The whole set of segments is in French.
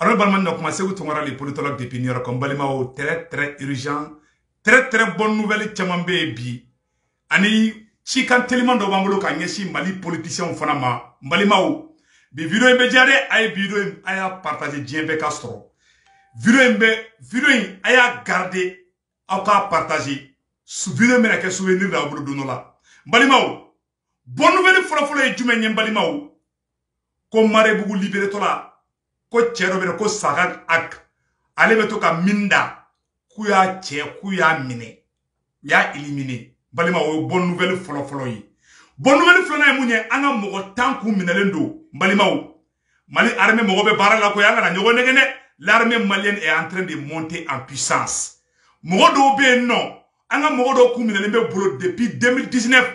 Alors, Balman a commencé à les politologues d'opinion comme Balimao, très très urgent, très très bonne nouvelle, Tchamambe bi. Ani, chikan tellement de Bambolo Kanyeshi, Mali politicien au Fanama, Balimao. Bi vidéo immédiate, aïe vidéo, aïe partager Djembe Castro. Vidéo, aïe garder, aïe partager. Vidéo mena ke souvenir da Abdou Donola. Balimao. Bonne nouvelle follow et Jumen Balimao. Comme Marebugu libéré tola. Ko chero bere ko sagan ak ale beto ka minda kuya che kuya mine ya éliminer balima o bonne nouvelle folo yi bonne nouvelle folo na munye anga mogo tanku minelendo balima o Mali armée mogo be bara la ko yanga na nyogo negene l'armée malienne est en train de monter en puissance mogo do be non anga mogo do ku minelembe bolo depuis 2019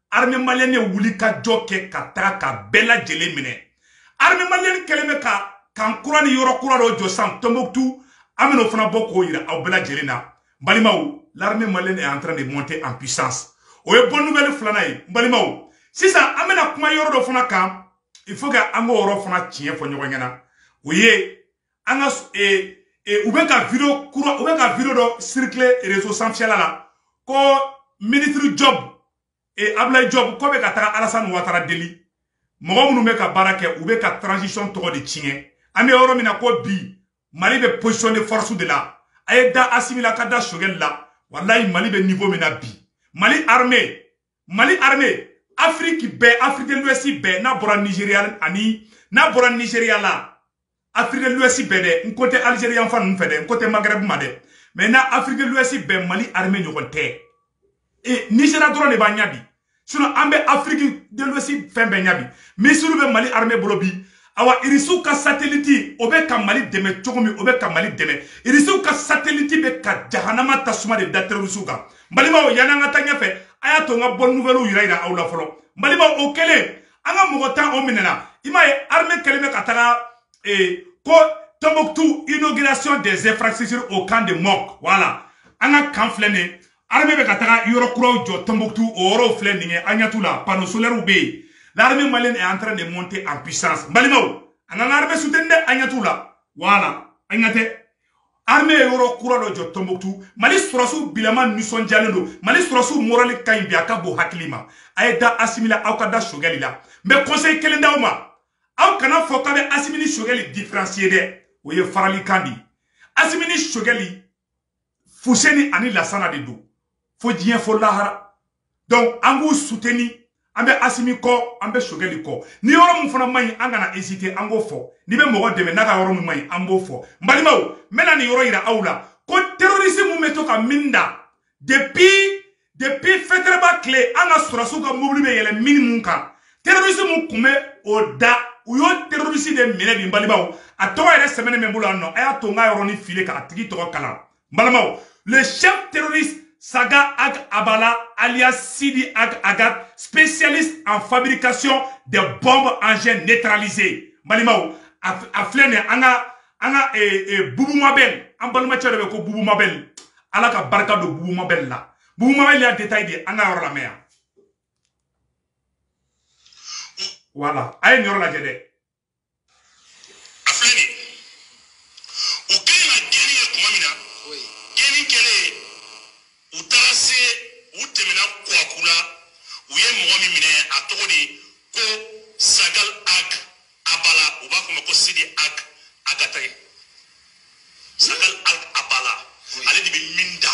armée malienne wuli ka joke ka taka bela jele mine armée malienne keleme ka kan kura ni yoro kura do josan Tombouctou ameno fana boko yira au bela jelena Balimao l'armée malienne est en train de monter en puissance oye bonne nouvelle flanaï Balimao si ça amena kuma yoro do fana kam il faut que ango oro fana tien fo nyogo ngana oye anga ubeka video kura ubeka video do circuler réseau social là ko ministre job et Ablaye Job ko be ka taka Alassane Ouattara deli mogo munu be ka barake ube ka transition to de tien Ame oro mina ko bi Mali be position de force de la aye da assimila kada shogel la wallahi Mali be niveau mina bi Mali armée Afrique de l'Ouest be na bora Nigeria ani na bora Nigeria la Afrique de l'Ouest be de côté Algérien fan fede côté Maghreb made mais na Afrique de l'Ouest be Mali armée nyogonte et Nigeria droit ne ba nyabi sinon ambe Afrique de l'Ouest fe be nyabi mais suru be Mali armée bolobi awa irisu ka satellite obe ka Mali deme chokomi obe ka Mali deme irisu ka satellite be ka jahanama tasuma de daterusu ka Balima o yananga tanya fe aya to nga bonne nouvelle yira awla folo Balima o kele anga mogotan o minena imaye armée keleme ka taga ko Tombouctou inauguration des infrastructures au camp de Mok voilà anga kan flene armée be ka taga yoro kuro jo Tombouctou oro flene nge anyatula panneau solaire ube l'armée malienne est en train de monter en puissance. Balimao, on a l'armée soutenue Agnatoula. Voilà, Agnate. Armée euro courant de Tombouctou. Mali surasu bilama nuson jalendo. Mali surasu morale kaimbiaka bo haklima. Aida assimila aukada shogalila. Mais conseil kelendauma. Aukana fokabe assimili shogali différencié de. Oye farali kandi. Assimili shogali. Fousseni ani lasana de do. Faut dien faut lahara. Donc, angu soutenu. Ambe asimi ko ambe shogeli ko ni yoro mu fana mai angana hésiter ango fo ni be mogo deme naka yoro mu mai ambo fo mbalimaw mena ni yoro ira awla ko terrorisme meto ka minda depuis fetreba clé anga surasu ka mobili be yele minimum ka terrorisme kume oda uyo terrorisme de mene bi mbalimaw atowa ere semaine membulo no aya to nga yoro ni file ka atigi to kala mbalimaw le chef terroriste Saga Ag Abala, alias Sidi Ag Agat, spécialiste en fabrication de bombes engins neutralisés. Malimao, aflene, anga Boubou Mabel, en balma tchade ko Boubou Mabel, alaka barka de Boubou Mabel là. Boubou Mabel a détaillé de anga yor la mer. Voilà, aïe yor la jede. Aflene, ou quelle la guerre kumamina? Oui. Guerre quelle utarase utemena kwa kula uye mwami mine atodi ko sagal ag abala ubako mako sidi ag agatay sagal ag abala ale di minda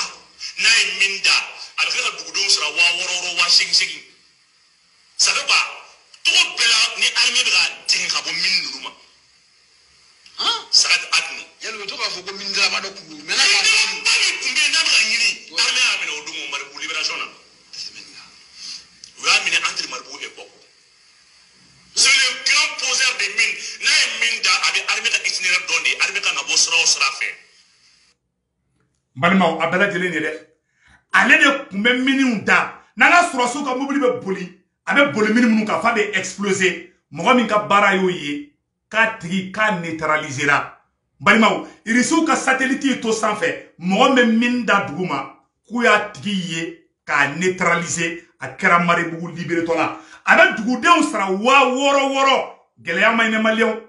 nay minda alkhira dugudum sura wa wororo wa shing sagaba to bela ni army bra tinga bo min nuruma sagat agni yalo to ka fo ko minda ma do ku mena ka kumbe na bra nyini army amena odumo mar bu liberation na we amine entre mar bu e boko c'est le grand poseur de mine na minda abi army ka itinéraire donné army ka na bo sura fait Balima abela jele ni de ale de kumbe mini da nanga surasu ka mobili be boli abe boli mini munu ka fa be exploser mo min ka bara yo ye ka tigi ka neutralisera Balima irisu ka satellite to sanfɛ mo me minda duguma ku ya tigi ye ka neutraliser a kɛra Marebugu libéré to la abe dugudenw sara wa woro gɛlɛya ma ine malien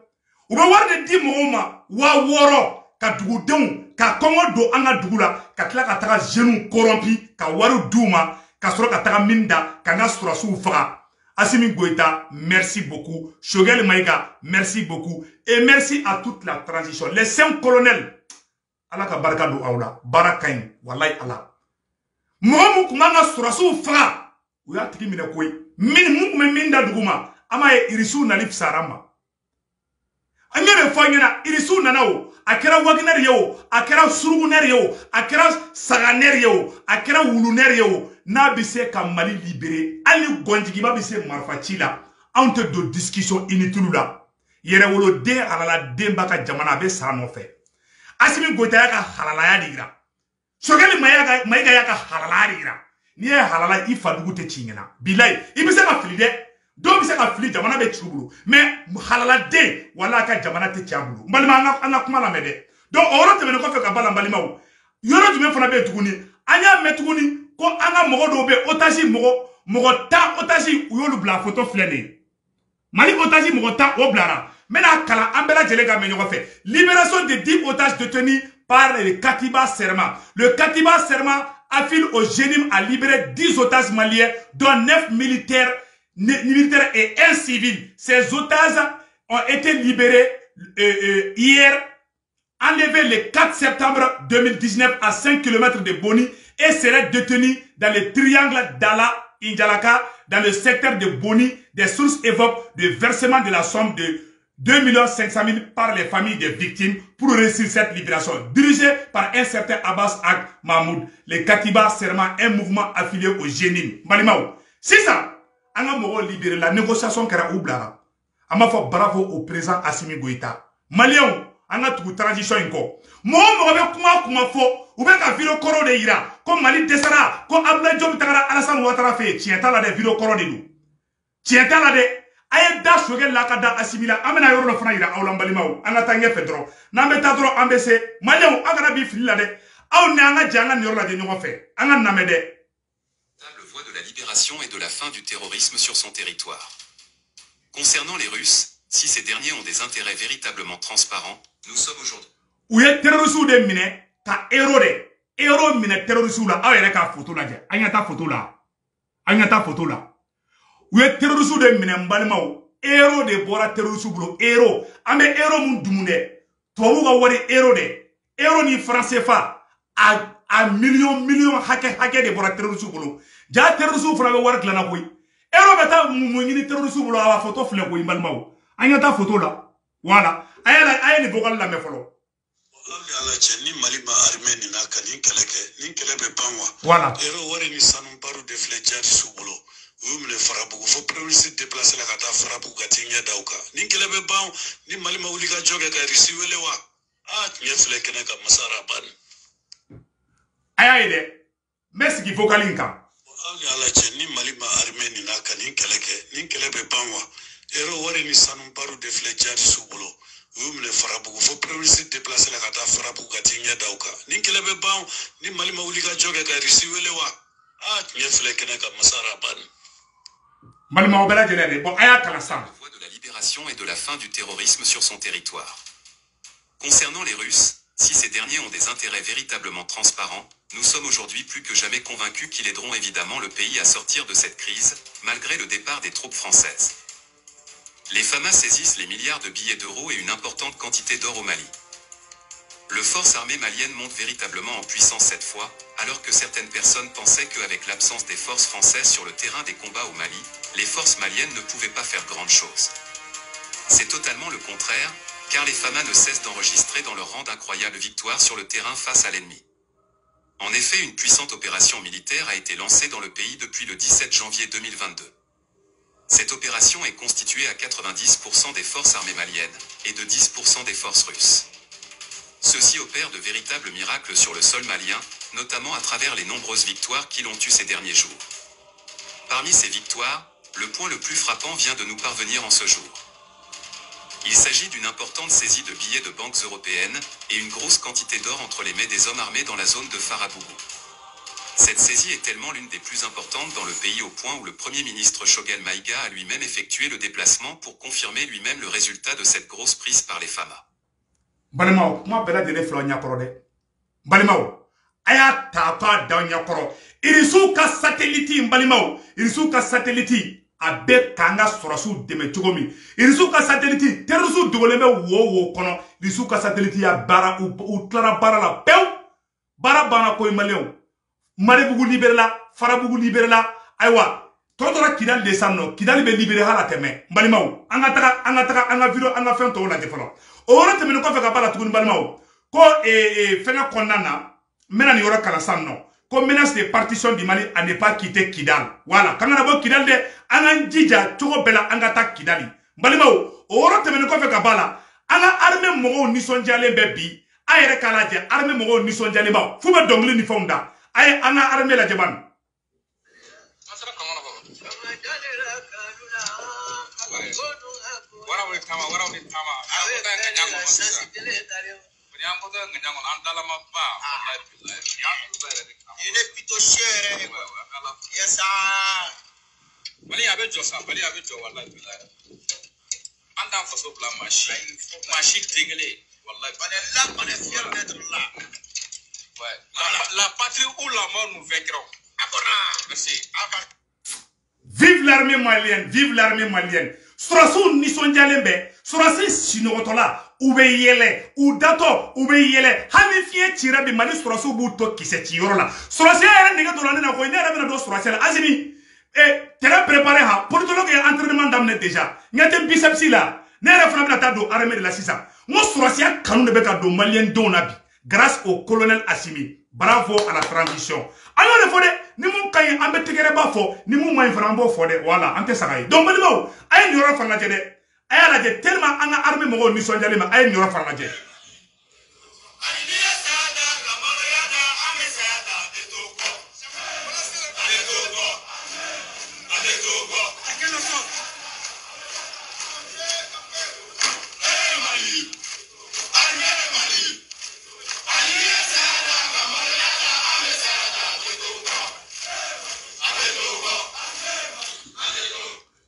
u bɛ wari de di mɔgɔw ma 6000 ka dugudenw ka kɔngɔ don an ka dugu la ka tila ka taga jeunes corrompu ka wari d'u ma ka sɔrɔ ka taga min da ka n ka sɔrɔsiw faga. Assimi Goïta, merci beaucoup. Choguel Maïga, merci beaucoup. Et merci à toute la transition. Les 5 colonels. Allah ka baraka do aula. Barakain. Wallahi Allah. Mohamed Kumanga Surasu Fra. Ouya tiki mine koi. Min mukme minda duguma. Ama e irisu nalip sarama. Anyebe fanyena irisu nanao. Akera Wagner yo. Akera Suruguner yo. Akera Saganer yo. Akera Wuluner yo. N'a bise ka Mali libéré ali gondigiba bise marfaci la an te do discussion inutile la yere wolo den alala den baka jamana be sa nɔfɛ Assimi Goïta ya ka halalaya digira Choguel Maïga ya ka halalaya digira ni ye halala I fadugu te ci ɲɛna bilayi I bise ka fili dɛ dɔw bise ka fili jamana be ci bolo mais halala den wala ka jamana te ci a bolo balima an ka kuma lamɛn dɛ donc o yɔrɔ tɛmɛnen kɔfɛ ka bala balimaw yɔrɔ jumɛn fana be tuguni an y'a mɛn tuguni ko an ka mɔgɔ dɔw bɛ otage mɔgɔ 10 otage u y'olu bila photo filɛ nin Mali otage mɔgɔ 10 o bilara n bɛna kalan an bɛɛ lajɛlen ka mɛn ɲɔgɔn fɛ libération de 10 otages détenus par le Katiba Serma. Le Katiba Serma affile au Génim à libérer 10 otages maliens dont 9 militaires et 1 civil. Ces otages ont été libérés hier, enlevés le 4 septembre 2019 à 5 km de Boni et seraient détenus dans le triangle d'Ala-Indjalaka, dans le secteur de Boni. Des sources évoquent le versement de la somme de 2 500 000 par les familles des victimes pour réussir cette libération. Dirigé par un certain Abbas Ag Mahmoud, le Katiba Serma, un mouvement affilié au Génim. Malimao, c'est ça. On a libéré la négociation qui a oublié. On a fait bravo au président Assimi Goïta. Maliens, on a tout transition encore. Moi, comment faut ou bien qu'un vidéo coro de ira comme Mali Dessara comme Abdoulaye Diop Tagara Alassane Ouattara fait tienta la de vidéo coro de nous tienta la de aye da Choguel la kada Assimila amena yoro fana ira awlam balimaw anga tangue fedro nambe tadro ambese Maliens anga bi fili la de aw ne anga janga ni yoro la de ñogo fe anga namede. Voix de la libération et de la fin du terrorisme sur son territoire. Concernant les Russes, si ces derniers ont des intérêts véritablement transparents, nous sommes aujourd'hui. Où est terrorisme de mine ka héros mine terrorisme la aw yɛrɛ ka photo lajɛ an ka taa photo la u ye terrorisme de mine n balimaw héros de bɔra terrorisme bolo héros an bɛ héros mun dumu dɛ tubabu ka wari héros ni français fa a million hakɛ de bɔra terrorisme bolo ja terrorisme fana bɛ wari dilanna koyi héros bɛ taa mun ɲini terrorisme bolo a b'a photo filɛ koyi n balimaw an ka taa photo la voilà a ye nin vocal lamɛn fɔlɔ. Ala cɛ ni Mali ma armée nin na ka nin kɛlɛ kɛ nin kɛlɛ bɛ ban wa voilà héros wari ni sanu baro de filɛ jihadiste bolo u y'u minɛ Farabugu fo premier ministre déplacé la ka taa Farabugu ka t'i ɲɛ da u kan nin kɛlɛ bɛ ban ni Mali ma wuli ka jɔ kɛ ka Russie wele wa tiɲɛ filɛ kɛnɛ ka masara bani a y'a ye dɛ n bɛ sigi vocal in kan Ala cɛ ni Mali ma armée nin na ka nin kɛlɛ kɛ nin kɛlɛ bɛ ban wa héros wari ni sanu baro de filɛ jihadiste bolo u y'u minɛ Farabugu fo premier ministre déplacé la ka taa Farabugu ka t'i ɲɛ da u kan nin kɛlɛ bɛ ban ni Mali ma wuli ka jɔ kɛ ka Russie wele wa tiɲɛ filɛ kɛnɛ ka masara bani balimaw bɛɛ lajɛlen de bon a y'a kalan san. Voix de la libération et de la fin du terrorisme sur son territoire. Concernant les Russes, si ces derniers ont des intérêts véritablement transparents, nous sommes aujourd'hui plus que jamais convaincus qu'ils aideront évidemment le pays à sortir de cette crise, malgré le départ des troupes françaises. Les FAMA saisissent les milliards de billets d'euros et une importante quantité d'or au Mali. Le force armée malienne monte véritablement en puissance cette fois, alors que certaines personnes pensaient qu'avec l'absence des forces françaises sur le terrain des combats au Mali, les forces maliennes ne pouvaient pas faire grande chose. C'est totalement le contraire, car les FAMA ne cessent d'enregistrer dans leur rang d'incroyables victoires sur le terrain face à l'ennemi. En effet, une puissante opération militaire a été lancée dans le pays depuis le 17 janvier 2022. Cette opération est constituée à 90% des forces armées maliennes et de 10% des forces russes. Ceux-ci opèrent de véritables miracles sur le sol malien, notamment à travers les nombreuses victoires qu'ils ont eues ces derniers jours. Parmi ces victoires, le point le plus frappant vient de nous parvenir en ce jour. Il s'agit d'une importante saisie de billets de banques européennes et une grosse quantité d'or entre les mains des hommes armés dans la zone de Farabougou. Cette saisie est tellement l'une des plus importantes dans le pays au point où le Premier ministre Choguel Maïga a lui-même effectué le déplacement pour confirmer lui-même le résultat de cette grosse prise par les FAMA. Balimao, moi bela de flo nyakoro de. Balimao, aya tapa da nyakoro. Irisu ka satellite balimao, irisu ka satellite abe kanga sorasu deme chogomi. Irisu ka satellite terusu dogoleme wo kono. Irisu ka satellite ya bara u klara bara la pew. Bara bana ko maleo. Marebugu liberela, farabugu liberela. Aywa. Totora kidal de samno, kidal be libéré hala teme. Balimao, anga video, anga fen to la defalo. Ora teme ko fe ka bala tugun balimao. Ko fena konnana, mena ni ora kala samno. Ko menace de partition du Mali à ne pas quitter Kidal. Voilà, quand on a beau Kidal de anga jija chogo bela anga ta Kidali. Balimao, ora teme ko fe ka bala. Anga armée mogo ni sonjale bebi. Ayere kala je armée mogo ni sonjale ba. Fuba dongli ni fonda. Ay anga armée la jaban. Il est plutôt cher. Yes, Mali avait Jossa, Mali avait Jossa, Wallahi. En tant que la machine tinglée. On est fiers d'être là. Ouais. La patrie ou la mort nous vaincront. Merci. Vive l'armée malienne, vive l'armée malienne. Surasu nisonjalembe, surasi sinotola, ube yele, u dato, ube yele, hani fie tira bi mali surasu buto kise tiorola. Surasi ya nega dolane na koine na do surasi la azimi. T'es préparé ha, politologue et entraînement d'amener déjà. N'yate bicepsi là, n'era fana bina ta do armée de la sisa. Mo surasi ya kanu de beka do malien do nabi, grâce au colonel Assimi. Bravo à la transition. Alors le fode, ni mon kaye ambe tegere ba fo, ni mon main frambo fode, voilà, ante sagaye. Donc balimo, ay nyora fana jede. Ay la jede tellement anga armée mo ni sonjale ma ay nyora fana jede.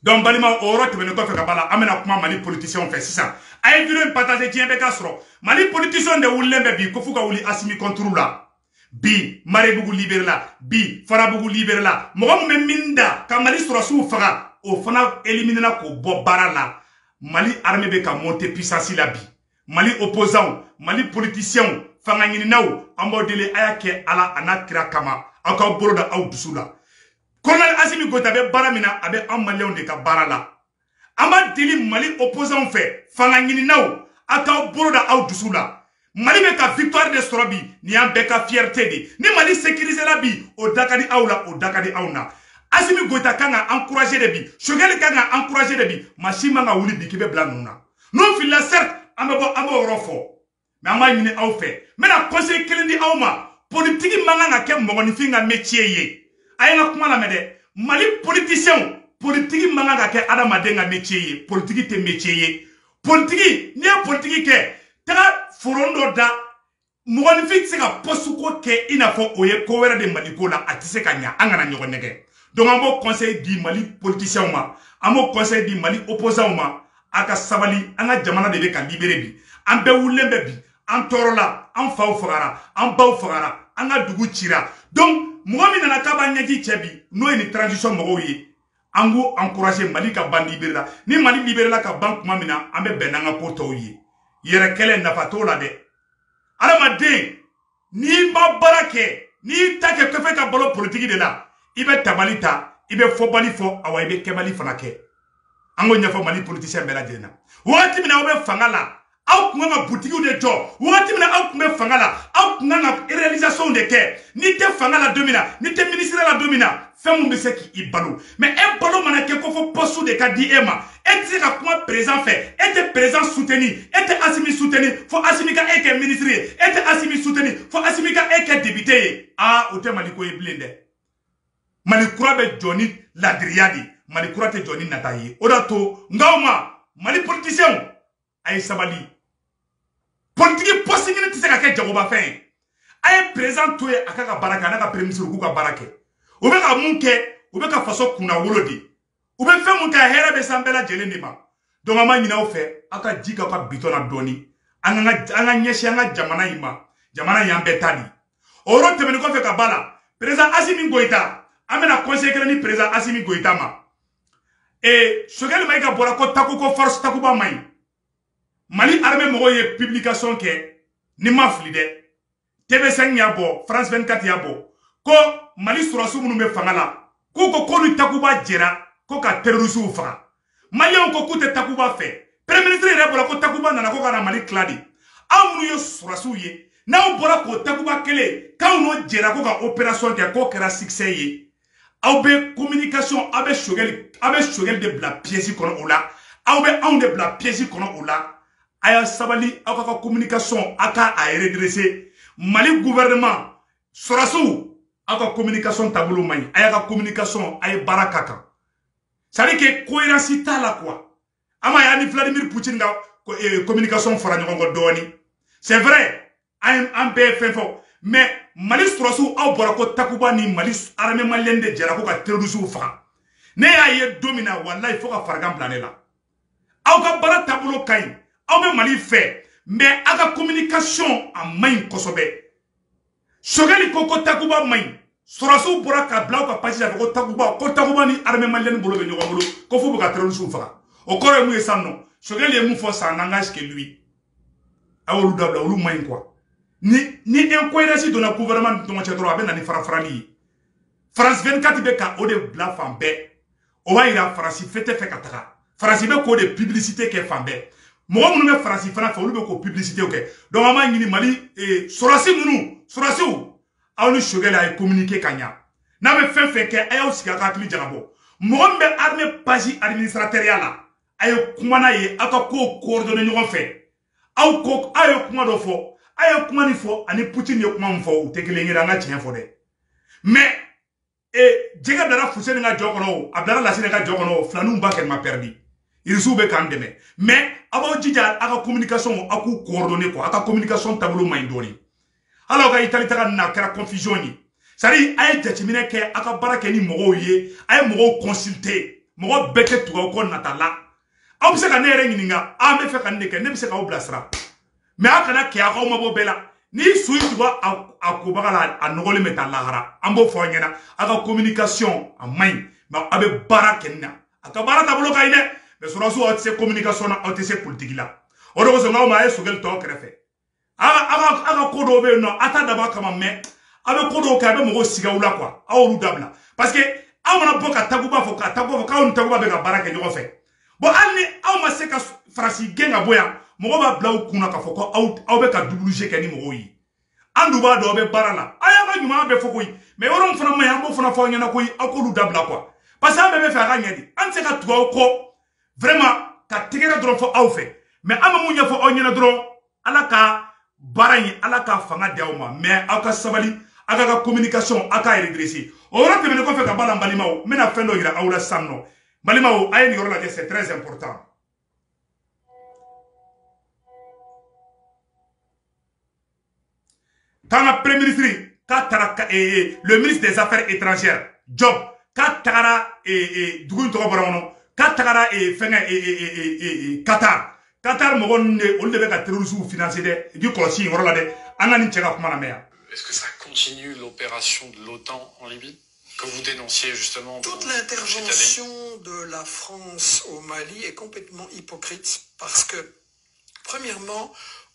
Donc balima oro tebene ko fe ka bala amena kuma Mali politicien fait ça ay vidéo partager tien be ka soro Mali politicien de wulembe bi ko fuka wuli Assimi contrôle la bi Marebugu libéré la bi Farabugu libéré la mo me minda ka Mali soro su faga o fana éliminer na ko bo barala Mali armée be ka monter puissance la bi Mali opposant Mali politicien fanga ngini naw ambo dele ayake ala anakira kama aka boroda aw dusula Colonel Assimi Goïta be baramina abe en malien de ka barala. Amba dili Mali opposant fait fanga ngini naw aka boroda aw dusula. Mali be ka victoire de sorobi ni an be ka fierté de. Ni Mali sécuriser la bi o dakadi awla o dakadi awna. Assimi Goïta kanga encourager de bi. Choguel kanga encourager de bi. Machima nga wuli bi kibe blanuna. Non fila certes amba rofo. Mais amba ngini aw fait. Mais la conseil kelendi awma politique manga nga ke mongoni finga métier ye. Ayenga kuma la mede Mali politicien politique manga ka ke adama denga métier politique te métier politique ni politique ke tera forondo da mugoni fi se ka posuko ke inafo oye ko wera de Mali ko la atise ka nya angana nyogo nege donc amo conseil di Mali politicien ma amo conseil di Mali opposant ma aka sabali anga jamana de be ka libérer bi ambe wulembe bi an torola an faw fagara an baw fagara anga dugu cira donc Mohamed na kaba nyaki chebi no ni transition mo yi ango encourager Mali ka bandi libérer ni Mali libérer la ka bank mamina ambe benanga poto yi yere kele na patola de alama de ni ba barake ni take ko fe ka bolo politique de la ibe tabalita ibe fobali fo awa ibe kebali fanake ango nyafo Mali politicien bela dena wati mina obe fangala aw kunga nga boutique de jo wati mina aw kumbe fangala aw kunga nga réalisation de ke ni te fangala domina ni te ministre la domina femme be se ki ibalo mais un balo mana ke ko fo poste de ka di ema et ka kuma présent fait et présent soutenu et Assimi soutenu fo Assimi ka eke ministre et Assimi soutenu fo Assimi ka eke député ah o te Mali ko e blende Mali kura be Johnny Ladriadi Mali kura te Johnny Nataye odato ngawma Mali politicien ay sabali politique poste ngene tise ka ke jagoba fin Aye président to ye akaka baraka na ka premier ministre ku ka barake. O be ka mun kɛ, o be ka faso kunna wolo di. O be fɛn mun kɛ hɛrɛ be san bɛɛ lajɛlen de ma. Donc an ma ɲinɛ aw fɛ, aw ka ji ka bitɔn na dɔɔni. An ka ɲɛsin an ka jamana in ma. Jamana y'an bɛɛ ta di. O yɔrɔ tɛmɛnen kɔfɛ ka ba la, président Assimi Goïta, an bɛna conseil kelen ni président Assimi Goïta ma. Sogɛli Mayiga bɔra ko Taku ko force Takuba man ɲi. Mali armée mɔgɔw ye publication kɛ, ni ma fili dɛ. TV5 y'a bɔ, France 24 y'a bɔ. Ko Mali sɔrɔsiw minnu bɛ fanga la, k'u ko ni Takuba jɛra, ko ka terrorisiw faga. Maliens ko k'u tɛ Takuba fɛ. Premier ministre yɛrɛ bɔra ko Takuba nana ko ka na Mali tila de. Aw minnu ye sɔrɔsiw ye, n'aw bɔra k'o Takuba kelen, k'aw n'o jɛra ko ka opération kɛ, k'o kɛra succès ye. Aw bɛ communication, aw bɛ Sogɛli de bila pièce kɔnɔ o la. Aw bɛ anw de bila pièce kɔnɔ o la. A y'a sabali, aw ka communication, aw ka a redresser. Mali gouvernement, sɔrɔsiw, aw ka communication taabolo man ɲi. A y'a ka communication, a ye baara ka kan. Ça veut dire que cohérence t'a la quoi. Ama ya ni Vladimir Poutine ka communication fara ɲɔgɔn kɔ dɔɔni. C'est vrai, an bɛɛ fɛn fɔ. Mais Mali sɔrɔsiw aw bɔra ko Takuba ni Mali armée malienne de jɛra ko ka terrorisiw faga. Ne y'a ye don min na wallahi fo ka farigan bila ne la. Aw ka baara taabolo ka ɲi. Aw bɛ Mali fɛ. Mais aw ka communication a man ɲi kosɛbɛ. Sogɛli ko Takuba man ɲi. Sɔrɔsiw bɔra ka bila aw ka page la ko Takuba ni armée malienne bolo bɛ ɲɔgɔn bolo ko fo bɛ ka terrorisiw faga. O kɔrɔ ye mun ye san nɔ. Sogɛli ye mun fɔ ça n'engage que lui. A olu dabila olu man ɲi quoi. Ni incohérence donna gouvernement ni ɲɔgɔn cɛ dɔrɔn a bɛ na ni farafarali ye. France 24 bɛ ka o de bila fan bɛɛ. O b'a yira Faransi fɛ tɛ fɛ ka taga. Faransi bɛ k'o de publicité kɛ fan bɛɛ. Mɔgɔ minnu bɛ Faransi fana fɛ olu bɛ k'o publicité kɛ. Donc an b'a ɲini Mali sɔrɔsiw aw ni Sogɛli a ye communiqué ka ɲa. N'a bɛ fɛn fɛn kɛ a y'aw sigi a ka hakili jagabɔ. Mɔgɔ min bɛ armée page administratoriale la a ye kuma n'a ye aw ka kow coordonner ɲɔgɔn fɛ. Aw ye kuma dɔ fɔ. A ye kuma nin fɔ ani Poutine ye kuma min fɔ u tɛ kelen ye an ka tiɲɛ fɔ dɛ. Mais jɛgɛ dara Fuseni ka jɔ kɔnɔ o, a bilara Lasina ka jɔ kɔnɔ o, filaninw ba kɛlɛma perdu. Irisiw bɛ k'an dɛmɛ. Mais aw b'aw jija aw ka communication aw k'u coordonner quoi. Aw ka communication taabolo man ɲi dɔɔni. Hali aw ka Italie taga nin na a kɛra confusion ye. C'est-à-dire a ye jateminɛ kɛ aw ka baara kɛ ni mɔgɔw ye, a ye mɔgɔw consulter. Mɔgɔ bɛɛ tɛ tugu aw kɔ nata la. Aw bɛ se ka ne yɛrɛ ɲininka, an bɛ fɛ ka nin de kɛ, ne bɛ se k'aw bilasira. Mais aw kana kɛ aw ma bɔ bɛɛ la. Ni su tugu a kobaga la a nɔgɔlen bɛ taa lahara. An b'o fɔ aw ɲɛna. Aw ka communication a man ɲi. Mais aw bɛ baara kɛ nin na. A ka baara taabolo ka ɲi dɛ. Mais sɔrɔsiw aw tɛ se communication na, aw tɛ se politique la. O de kosɔn n'aw ma a ye Sogɛli tɔw kɛrɛfɛ. Aw ka ko dɔw bɛ yen nɔ, aw t'a dabɔ a kama mais aw bɛ ko dɔw kɛ a bɛ mɔgɔw sigi aw la quoi. Aw y'olu dabila. Parce que aw mana bɔ ka Takuba fɔ k'aw ni Takuba bɛ ka baara kɛ ɲɔgɔn fɛ. Bon hali ni aw ma se ka Faransi gɛn ka bɔ yan, mɔgɔ b'a bila aw kunna k'a fɔ ko aw bɛ ka double jeu kɛ ni mɔgɔw ye. An dun b'a dɔn aw bɛ baara la. A y'aw ka ɲuman bɛɛ fɔ koyi. Mais yɔrɔ min fana man ɲi an b'o fana fɔ aw ɲɛna koyi aw k'olu dabila quoi. Parce que an bɛɛ bɛ fɛ a ka ɲɛ de. An tɛ se ka tugu aw kɔ vraiment ka tɛgɛrɛ dɔrɔn fɔ aw fɛ. Mais an bɛ mun ɲɛfɔ aw ɲɛna dɔrɔn Ala ka baara in Ala ka fanga di aw ma. Mais aw ka sabali, aw ka communication aw ka redresser. O yɔrɔ tɛmɛnen kɔfɛ ka b'a la n balimaw, n bɛna fɛn dɔ yira aw la sisan nɔ. Balimaw, a ye nin yɔrɔ lajɛ, c'est très important. Quand le premier ministre, le ministre des Affaires étrangères, Job, quand Qatar, Qatar, est-ce que ça continue l'opération de l'OTAN en Libye que vous dénonciez justement? Toute l'intervention de la France au Mali est complètement hypocrite parce que, premièrement,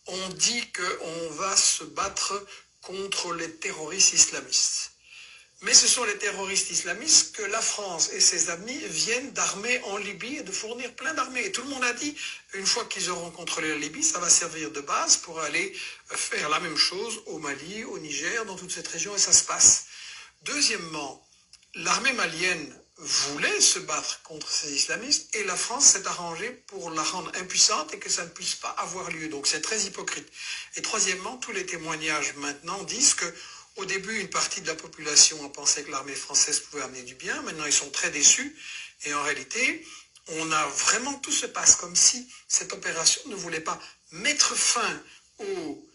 on dit qu'on va se battre contre les terroristes islamistes. Mais ce sont les terroristes islamistes que la France et ses amis viennent d'armer en Libye et de fournir plein d'armées. Et tout le monde a dit, une fois qu'ils auront contrôlé la Libye, ça va servir de base pour aller faire la même chose au Mali, au Niger, dans toute cette région, et ça se passe. Deuxièmement, l'armée malienne voulait se battre contre ces islamistes et la France s'est arrangée pour la rendre impuissante et que ça ne puisse pas avoir lieu. Donc c'est très hypocrite. Et troisièmement, tous les témoignages maintenant disent que au début, une partie de la population a pensé que l'armée française pouvait amener du bien. Maintenant, ils sont très déçus. Et en réalité, tout se passe comme si cette opération ne voulait pas mettre fin aux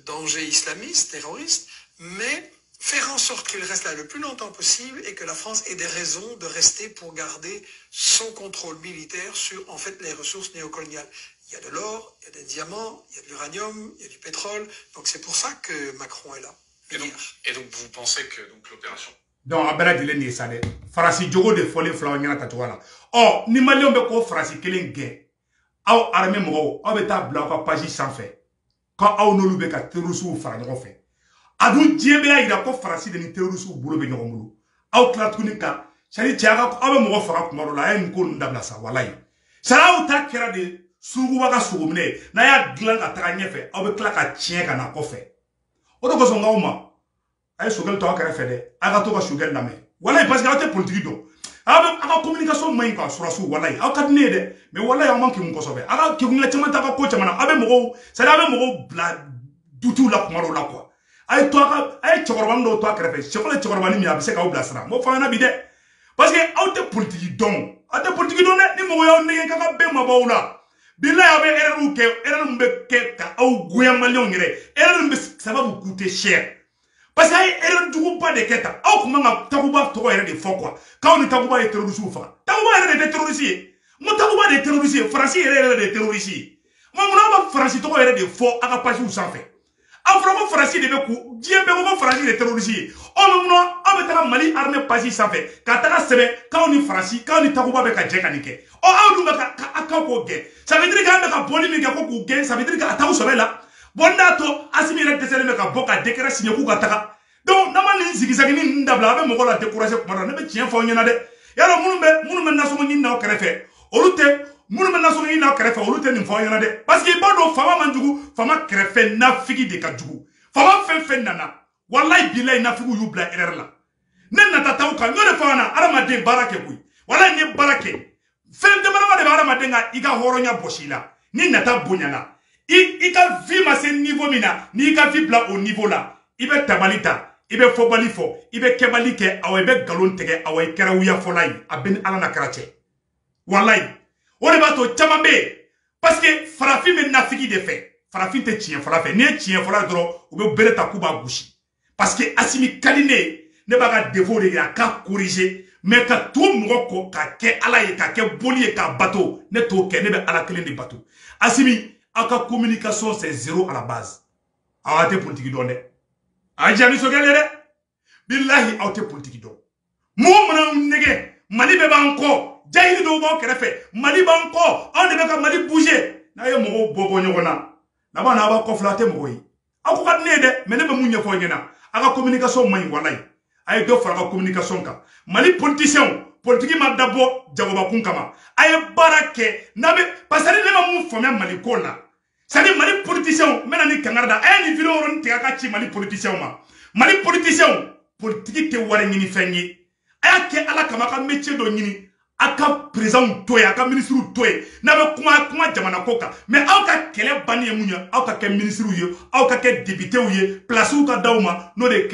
danger islamiste, terroriste, mais faire en sorte qu'il reste là le plus longtemps possible et que la France ait des raisons de rester pour garder son contrôle militaire sur, en fait, les ressources néocoloniales. Il y a de l'or, il y a des diamants, il y a de l'uranium, il y a du pétrole. Donc c'est pour ça que Macron est là. Et donc vous pensez que l'opération... Donc, Abela Dile ni ça de Farasi Jogo de Folie Flawanyana Tatuala. Oh, ni Malion Beko Farasi Killing Gay. Aw armée Moro, aw beta bloquer page sans fait. Quand aw no lube ka terroriste ou faranyo fait. Adu Diebela ida ko Farasi de ni terroriste ou bulo be nyomulu. Aw klat kunika, sali tiaga aw Moro fara kumaro la en ko ndabla sa walai. Sala uta kera de sugu waga sugumne na ya glan ka taka nyefe, aw be kla ka tien kana ko fait. Odo ko songa uma. Aye sugel to akere fede aga to ka sugel na me wallahi parce que ate politique do aga communication main ka surasu wallahi aka ne de mais wallahi on manque mun ko sobe aga ki ngla chama ta ka ko chama na abe mo ça abe mo bla dutu la kumaro la quoi aye to aga aye chokoroba ndo to akere fe chokole chokoroba ni mi abise ka obla sra mo fa na bi de parce que ate politique don ni mo yo ne ka be ma bawla billahi abe ereru mbe ke ka au goya malion ngere ereru mbe ça va vous coûter cher. Parce que erreur du pas de keta aw kuma nga takuba to erreur de fo quoi quand on takuba de terroriste fa takuba erreur de terroriste mo takuba de terroriste français erreur de terroriste mo na ba français to erreur de fo aka page ou sans fait afro français de be ku diembe ko français de terroriste o mo no abeta Mali armée page sans fait ka ta sebe quand on français quand on takuba be ka jeka nike o aw du ka aka ko ge ça veut dire que ka polémique ko ku ge ça veut dire que ataw sobe là Bondato asimi rek desele me ka boka décret signé ku gataka donc namani zigizagi ni ndabla be mo la décourager kuma na be tien fo nyina de yalo munu me naso ni na okrefe olute munu me naso ni na okrefe olute ni fo nyina de parce que bodo fama manjugu fama krefe na figi de kajugu fama fe nana wallahi billahi na figu yubla erreur la nen na tataw ka ngore fana arama de barake kuy wallahi ni barake fen de mara de barama de nga iga horonya boshila ni nata bunyana ika vie ma sen niveau mina ni ka vie bla au niveau là ibe tabalita ibe fobali fo ibe kebali ke aw ibe galon tege aw kera wuya folay aben ala na karache wallahi on ba to chamambe parce que farafi me nafiki de fait farafi te tien farafi ne tien fara dro ube beleta kuba gushi parce que asimi kaline ne ba ga défaut de ya ka corriger mais ka to moko ka ke ala ye ka ke boli ka bateau ne to ke ne be ala kelen de bateau asimi aka communication c'est zéro à la base awate politique donne ajani sogelere billahi awte politique do mo mona nege Mali be banko jayiri do bo kerefe Mali banko on be ka Mali bouger na ye mo bobo nyogona na ba na ba ko flate mo yi ako ka ne de me ne be munye fo nyena aka communication mai walai ay do fara communication ka Mali politicien politique ma dabo jagoba kun kama ay barake na be pasali ne ma mu fo Mali ko la c'est-à-dire Mali politicien mena ni kangarda ay ni vidéo ron te ka ci Mali politicien ma Mali politicien politique te wara ngini fengi ay ke ala kama ka métier do ngini aka président toye aka ministre toye na be kuma jamana koka mais aw ka kele bani munya aw ka ke ministre ye aw ka ke député ye place ou ka dawma no de